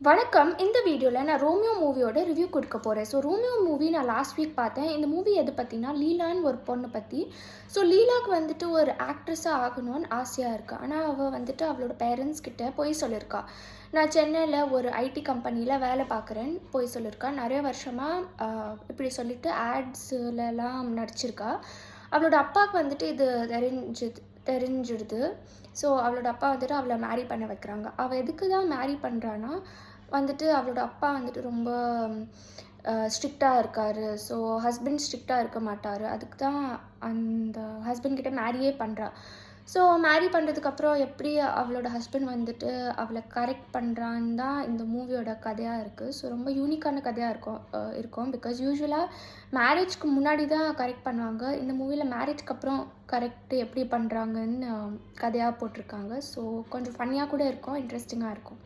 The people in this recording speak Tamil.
வணக்கம். இந்த வீடியோல நான் ரோமியோ மூவியோட ரிவ்யூ குடுக்க போறேன். ரோமியோ மூவி நான் லாஸ்ட் வீக் பார்த்தேன். இந்த மூவி எது பத்தினா, லீலான்னு ஒரு பொண்ணு பத்தி. லீலாக்கு வந்துட்டு ஒரு ஆக்ட்ரஸா ஆகணும்னு ஆசையா இருக்கு. ஆனா, அவ வந்துட்டு அவளோட பேரண்ட்ஸ் கிட்ட பொய் சொல்லியிருக்கா. நான் சென்னையில ஒரு ஐடி கம்பெனில வேலை பார்க்குறேன்னு பொய் சொல்லியிருக்கா. நெறைய வருஷமா இப்படி சொல்லிட்டு ஆட்ஸ்லலாம் நடிச்சிருக்கா. அவளோட அப்பாவுக்கு வந்துட்டு இது தெரிஞ்சிடுது. அவளோட அப்பா வந்துட்டு அவள மேரி பண்ண வைக்கிறாங்க. அவ எதுக்கு தான் மேரி பண்றான்னா, வந்துட்டு அவளோட அப்பா வந்துட்டு ரொம்ப ஸ்ட்ரிக்ட்டா இருக்காரு. ஹஸ்பண்ட் ஸ்ட்ரிக்ட்டா இருக்க மாட்டாரு. அதுக்கு தான் அந்த ஹஸ்பண்ட் கிட்ட மேரியே பண்றா. மேரி பண்ணுறதுக்கப்புறம் எப்படி அவளோட ஹஸ்பண்ட் வந்துட்டு அவள கரெக்ட் பண்றான்னு தான் இந்த மூவியோட கதையா இருக்கு. ரொம்ப யூனிக்கான கதையா இருக்கும். பிகாஸ் யூசுவலா மேரேஜ்க்கு முன்னாடி தான் கரெக்ட் பண்ணுவாங்க. இந்த மூவில மேரேஜ்க்கு அப்புறம் கரெக்ட் எப்படி பண்றாங்கன்னு கதையா போட்டிருக்காங்க. கொஞ்சம் ஃபன்னியா கூட இருக்கும். இன்ட்ரெஸ்டிங்கா இருக்கும்.